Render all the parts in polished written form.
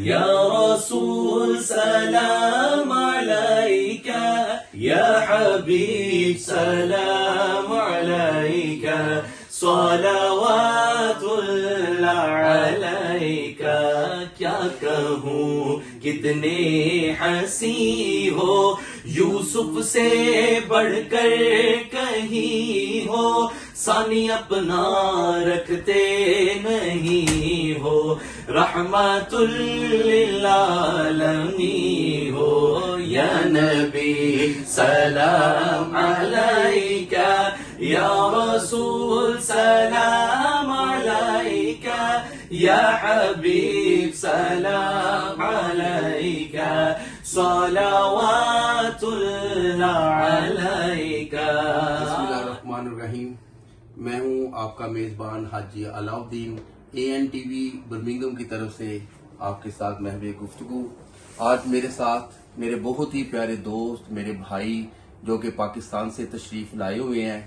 یا رسول سلام علیک یا حبیب سلام علیک صلوات اللہ علیک. کیا کہوں کتنے ہنسی ہو, یوسف سے بڑھ کر کہیں ہو, ثانی اپنا رکھتے نہیں ہو, رحمت للعالمین ہو. یا نبی سلام علیک یا رسول سلام علیک یا حبیب سلام علیک صلوات اللہ علیک. بسم اللہ الرحمن الرحیم. میں ہوں آپ کا میزبان حاجی علاء الدین, ANTV برمنگھم کی طرف سے آپ کے ساتھ محو گفتگو. آج میرے ساتھ میرے بہت ہی پیارے دوست, میرے بھائی جو کہ پاکستان سے تشریف لائے ہوئے ہیں.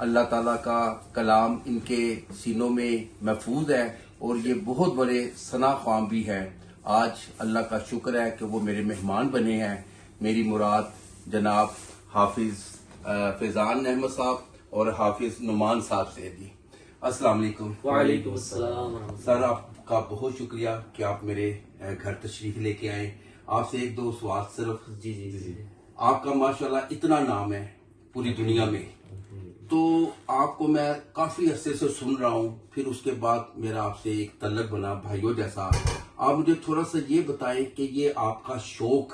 اللہ تعالیٰ کا کلام ان کے سینوں میں محفوظ ہے اور یہ بہت بڑے ثنا خوان بھی ہیں. آج اللہ کا شکر ہے کہ وہ میرے مہمان بنے ہیں. میری مراد جناب حافظ فیضان احمد صاحب اور حافظ نعمان صاحب سے جی. السلام علیکم. وعلیکم السلام. سر آپ کا بہت شکریہ کہ آپ میرے گھر تشریف لے کے آئے. آپ سے ایک دو سوال صرف. جی. آپ کا ماشاءاللہ اتنا نام ہے پوری دنیا میں, تو آپ کو میں کافی عرصے سے سن رہا ہوں, پھر اس کے بعد میرا آپ سے ایک تعلق بنا بھائیوں جیسا. آپ مجھے تھوڑا سا یہ بتائیں کہ یہ آپ کا شوق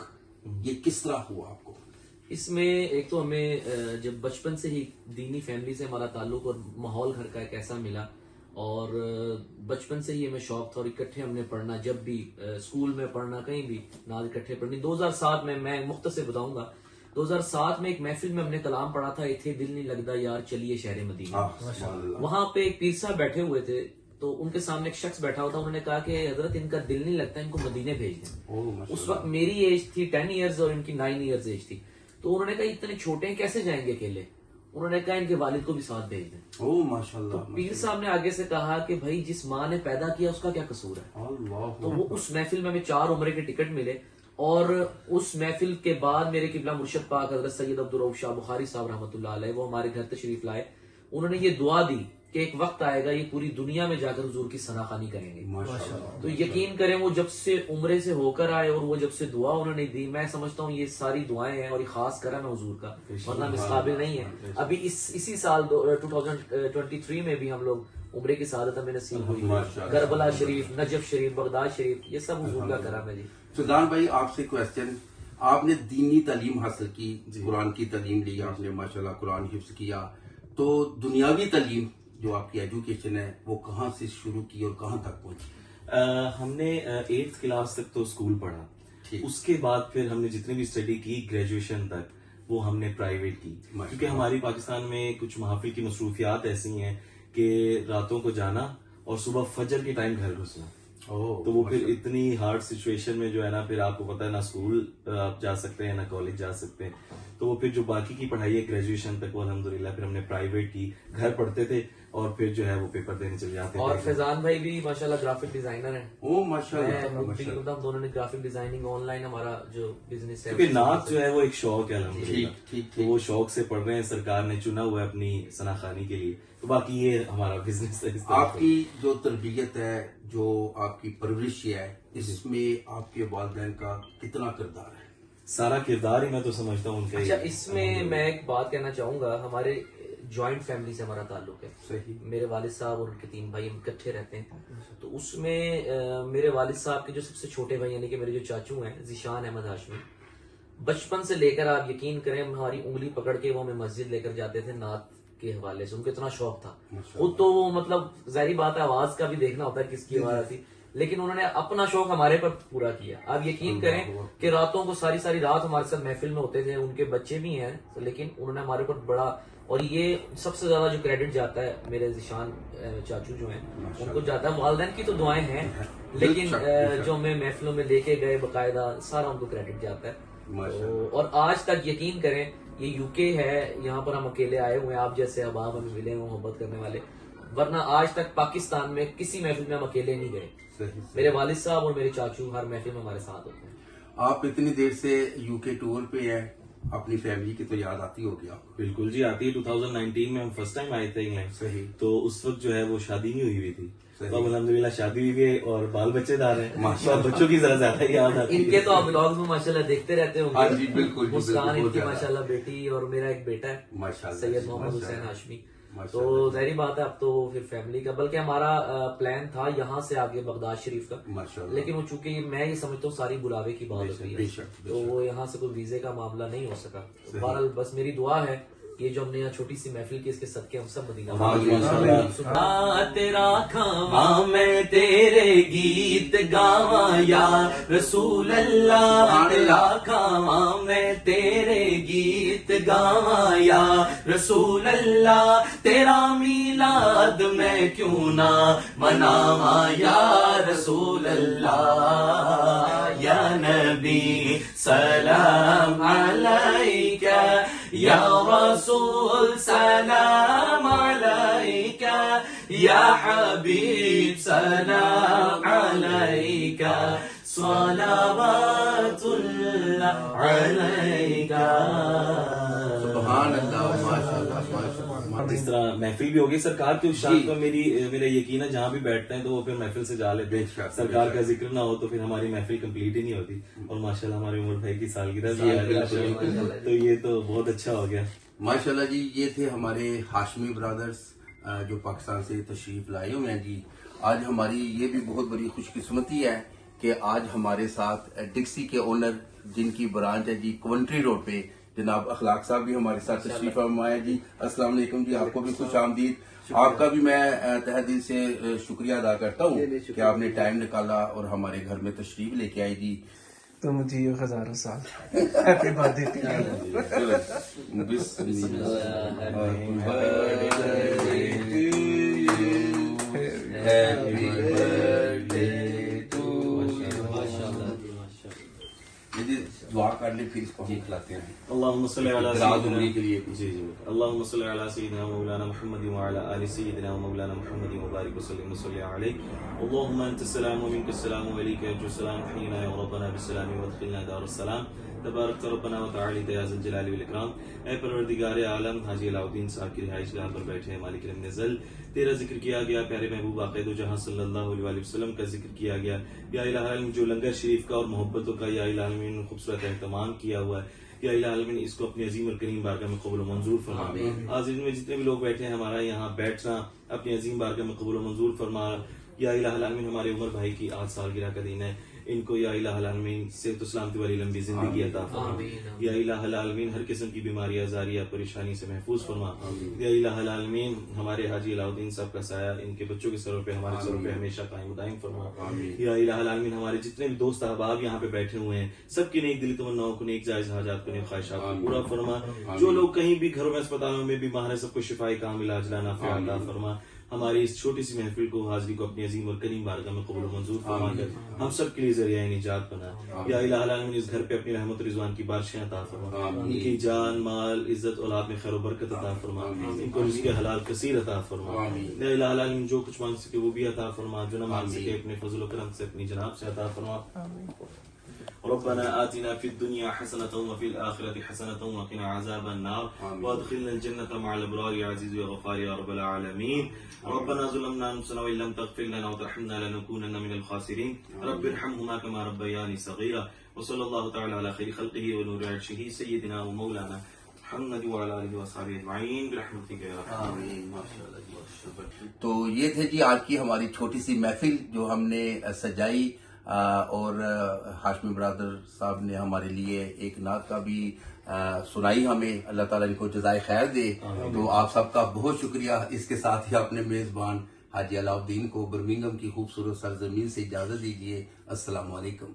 یہ کس طرح ہوا آپ کو؟ اس میں ایک تو ہمیں جب بچپن سے ہی دینی فیملی سے ہمارا تعلق اور ماحول گھر کا ایک ایسا ملا, اور بچپن سے ہی ہمیں شوق تھا, اور اکٹھے ہم نے پڑھنا, جب بھی اسکول میں پڑھنا, کہیں بھی ناز اکٹھے پڑھنی. 2007 میں مختصر بتاؤں گا, 2007 میں ایک محفل میں ہم نے کلام پڑھا تھا, اتھے دل نہیں لگتا یار چلیے شہر مدینہ. وہاں پہ ایک پیر صاحب بیٹھے ہوئے تھے, تو ان کے سامنے ایک شخص بیٹھا ہوا تھا. انہوں نے کہا کہ حضرت ان کا دل نہیں لگتا, ان کو مدینے بھیج دیں. اس وقت میری ایج تھی 10 ایئرز اور ان کی 9 ایئرز ایج تھی. تو انہوں نے کہا اتنے چھوٹے ہیں کیسے جائیں گے اکیلے؟ انہوں نے کہا ان کے والد کو بھی ساتھ بھیج دیں. ماشاءاللہ. پیر صاحب نے آگے سے کہا کہ بھائی جس ماں نے پیدا کیا اس کا کیا قصور ہے. تو وہ اس محفل میں ہمیں 4 عمرے کے ٹکٹ ملے, اور اس محفل کے بعد میرے قبلہ مرشد پاک حضرت سید عبدالرؤف شاہ بخاری صاحب رحمۃ اللہ علیہ وہ ہمارے گھر تشریف لائے. انہوں نے یہ دعا دی کہ ایک وقت آئے گا یہ پوری دنیا میں جا کر حضور کی ثنا خوانی کریں گے. تو یقین کریں وہ جب سے عمرے سے ہو کر آئے اور وہ جب سے دعا انہوں نے دی, میں سمجھتا ہوں یہ ساری دعائیں ہیں اور یہ خاص کرم ہے حضور کا, ورنہ ہم اس قابل نہیں ہے. ابھی اسی سال 2023 میں بھی ہم لوگ عمرے کی سعادت ہمیں نصیب ہوئی. کربلا شریف, نجف شریف, بغداد شریف, یہ سب حضور کا کرم ہے. جی فیضان بھائی, آپ سے کوشچن. آپ نے دینی تعلیم حاصل کی, قرآن کی تعلیم لی, آپ نے ماشاءاللہ قرآن حفظ کیا, تو دنیاوی تعلیم جو آپ کی ایجوکیشن ہے وہ کہاں سے شروع کی اور کہاں تک پہنچی؟ ہم نے 8th کلاس تک تو اسکول پڑھا, اس کے بعد پھر ہم نے جتنی بھی اسٹڈی کی گریجویشن تک وہ ہم نے پرائیویٹ کی, کیونکہ ہماری پاکستان میں کچھ محافل کی مصروفیات ایسی ہیں کہ راتوں کو جانا اور صبح فجر کے ٹائم گھر گھسنا. تو وہ پھر اتنی ہارڈ سچویشن میں جو ہے نا, پھر آپ کو پتا ہے نہ اسکول آپ جا سکتے ہیں نہ کالج جا سکتے ہیں, تو وہ پھر جو باقی کی پڑھائی ہے گریجویشن تک وہ الحمدللہ پھر ہم نے پرائیویٹ کی, گھر پڑھتے تھے اور پھر جو ہے وہ پیپر دینے چلے جاتے تھے. اور فیضان بھائی بھی ماشاءاللہ گرافک ڈیزائنر ہیں. ماشاءاللہ ہم دونوں نے گرافک ڈیزائننگ آن لائن ہمارا جو بزنس ہے, کیونکہ نعت جو ہے وہ ایک شوق ہے الحمدللہ, تو وہ شوق سے پڑھ رہے ہیں, سرکار نے چنا ہوا ہے اپنی ثنا خوانی کے لیے, تو باقی یہ ہمارا بزنس ہے. آپ کی جو تربیت ہے, جو آپ کی پرورش ہے, اس میں آپ کے والدین کا کتنا کردار ہے؟ سارا کردار ہی میں تو سمجھتا ہوں ان کا. اچھا, اس میں ایک بات کہنا چاہوں گا, ہمارے جوائنٹ فیملی سے ہمارا تعلق ہے. صحیح. میرے والد صاحب اور ان کے 3 بھائی ہم اکٹھے رہتے ہیں. تو اس میں میرے والد صاحب کے جو سب سے چھوٹے بھائی یعنی کہ میرے جو چاچو ہیں ذیشان احمد ہاشمی, بچپن سے لے کر آپ یقین کریں ہماری انگلی پکڑ کے وہ ہمیں مسجد لے کر جاتے تھے نعت کے حوالے سے. ان کو اتنا شوق تھا خود تو وہ مطلب ظاہری بات ہے آواز کا بھی دیکھنا ہوتا ہے کس کی آواز آتی, لیکن انہوں نے اپنا شوق ہمارے پر پورا کیا. آپ یقین کریں کہ راتوں کو ساری رات ہمارے ساتھ محفل میں ہوتے تھے. ان کے بچے بھی ہیں لیکن انہوں نے ہمارے پر بڑا, اور یہ سب سے زیادہ جو کریڈٹ جاتا ہے میرے ذیشان چاچو جو ہیں ان کو جاتا ہے. والدین کی تو دعائیں ہیں لیکن جو ہمیں محفلوں میں لے کے گئے باقاعدہ سارا ان کو کریڈٹ جاتا ہے. اور آج تک یقین کریں یہ UK ہے, یہاں پر ہم اکیلے آئے ہوئے ہیں, آپ جیسے احباب ہمیں ملے ہیں محبت کرنے والے, ورنہ آج تک پاکستان میں کسی محفل میں ہم اکیلے نہیں گئے. میرے والد صاحب اور میرے چاچو ہر محفل میں ہمارے ساتھ ہوتے ہیں. آپ اتنی دیر سے یو کے ٹور پہ ہیں, اپنی فیملی کی تو یاد آتی ہوگی آپ کو؟ بالکل جی آتی ہے. 2019 میں ہم فرسٹ ٹائم آئے تھے انگلینڈ. صحیح. تو اس وقت جو ہے وہ شادی نہیں ہوئی تھی. تو اب الحمدللہ شادی ہوئی ہے اور بال بچے دار ہیں. بچوں کی ذرا زیادہ یاد آتی ہے. ان کے تو آپ بلاگز میں ماشاءاللہ دیکھتے رہتے ہوں ہاں جی بالکل. مسکان ان کی ماشاءاللہ بیٹی اور میرا ایک بیٹا ہے ماشاءاللہ سید محمد حسین ہاشمی. تو ظاہری بات ہے اب تو پھر فیملی کا, بلکہ ہمارا پلان تھا یہاں سے آگے بغداد شریف کا, لیکن وہ چونکہ میں یہ سمجھتا ہوں ساری بلاوے کی بات ہوتی ہے تو وہ یہاں سے کوئی ویزے کا معاملہ نہیں ہو سکا. بہرحال بس میری دعا ہے یہ جو ہم نے یہاں چھوٹی سی محفل کی اس کے صدقے ہم سب مدینہ. تیرا کھاواں میں تیرے گیت گاواں یا رسول اللہ, تیرا کھاواں میں تیرے گیت گاواں یا رسول اللہ, تیرا میلاد میں کیوں نہ مناواں یا رسول اللہ. یا نبی سلام علیکہ, یا رسول سلام علیکہ, یا حبیب سلام علیکہ, صلوات اللہ علیکہ. سبحان اللہ, ماشاءاللہ ماشاءاللہ. اس طرح محفل بھی ہوگی سرکار کی. اس شان کو میرا یقین ہے جہاں بھی بیٹھتے ہیں تو وہ پھر محفل سے جا لیتے ہیں. سرکار کا ذکر نہ ہو تو پھر ہماری محفل کمپلیٹ ہی نہیں ہوتی. اور ماشاءاللہ ہمارے عمر بھائی کی سالگرہ بھی ہے تو یہ تو بہت اچھا ہو گیا. ماشاءاللہ جی. یہ تھے ہمارے ہاشمی برادرز جو پاکستان سے تشریف لائے ہوئے ہیں جی. آج ہماری یہ بھی بہت بڑی خوش قسمتی ہے کہ آج ہمارے ساتھ ڈکسی کے اونر جن کی برانچ ہے جی کوونٹری روڈ پہ, جناب اخلاق صاحب بھی ہمارے ساتھ تشریف فرمائے جی. السلام علیکم جی. آپ کو بھی خوش آمدید. آپ کا بھی میں تہ دل سے شکریہ ادا کرتا ہوں کہ آپ نے ٹائم نکالا اور ہمارے گھر میں تشریف لے کے آئے جی. تو مجھے یہ ہزاروں سال ہیپی برتھ ڈے. بسم دعا کر لیں پھر اس کو ہم کھلاتے ہیں. اللهم صل على رات عمری کے لیے جی جی اللهم صل على سيدنا مولانا محمد وعلى ال سيدنا مولانا محمد وبارك وسلم وصل عليه. اللهم انت السلام ومنك السلام وعليك يرجو السلام. حينا يا ربنا بالسلام وادخلنا دار السلام. تبارک ربنا وتعالی یا ذا الجلال والاکرام. اے پروردگار عالم, حاجی علاء الدین صاحب کی رہائش گاہ پر بیٹھے ہیں مالک رحم نزل. تیرا ذکر کیا گیا, پیارے محبوب آقا دو جہاں صلی اللہ علیہ وسلم کا ذکر کیا گیا. یا الہ العالمین جو لنگر شریف کا اور محبتوں کا یا الہ العالمین خوبصورت اہتمام کیا ہوا ہے, یا الہ العالمین اس کو اپنی عظیم الکریم بارگاہ میں قبول و منظور فرما. حاضرین میں جتنے بھی لوگ بیٹھے ہیں ہمارا یہاں بیٹھنا اپنی عظیم بارگاہ میں قبول و منظور فرما. یا الہ العالمین ہمارے عمر بھائی کی آج سالگرہ کا دن ہے, ان کو یا الہ العالمین صحت و سلامتی والی لمبی زندگی عطا فرما. یا الہ العالمین ہر قسم کی بیماری ازاریہ پریشانی سے محفوظ فرما. یا الہ العالمین ہمارے حاجی علاء الدین صاحب کا سایہ ان کے بچوں کے سروں پہ ہمارے سروں پہ ہمیشہ قائم و دائم فرما. یا الہ العالمین ہمارے جتنے بھی دوست احباب یہاں پہ بیٹھے ہوئے ہیں سب کی نیک دلی تمناؤں کو, نیک جائز حاجات کو, نیک خواہشات کو پورا فرما. جو لوگ کہیں بھی گھروں میں اسپتالوں میں بیمار ہیں سب کو شفائی کامل عاجلہ نافع عطا فرما. ہماری اس چھوٹی سی محفل کو حاضری کو اپنی عظیم اور کریم بارگاہ میں قبول و منظور فرما کر ہم سب کے لیے ذریعہ نجات بنا. یا الہ العالمین اس گھر پہ اپنی رحمت و رضوان کی بارشیں عطا فرما. ان کی جان مال عزت اولاد میں خیر و برکت عطا فرما. ان کو رزق حلال کثیر عطا فرما. یا الہ العالمین جو کچھ مانگ سکے وہ بھی عطا فرما, جو نہ مانگ سکے اپنے فضل و کرم سے اپنی جناب سے عطا فرما. ربنا آتنا في الدنيا حسنة وفي الآخرة حسنة وقنا عذاب النار وادخلنا الجنة مع الأبرار يا عزيز يا غفار يا رب العالمين. ربنا ظلمنا أنفسنا وإن لم تغفر لنا وترحمنا لنكونن من الخاسرين. رب ارحمهما كما ربياني صغيرا. وصلى الله تعالى على خير خلقه ونور عرشه سيدنا ومولانا محمد وعلى آله وصحبه أجمعين برحمتك يا رب العالمين. تو یہ تھے جی آج کی ہماری چھوٹی سی محفل جو ہم نے سجائی, اور ہاشمی برادر صاحب نے ہمارے لیے ایک نعت کا بھی سنائی ہمیں. اللہ تعالیٰ ان کو جزائے خیر دے. تو آپ سب کا بہت شکریہ. اس کے ساتھ ہی اپنے میزبان حاجی علاء الدین کو برمنگھم کی خوبصورت سرزمین سے اجازت دیجیے. السلام علیکم.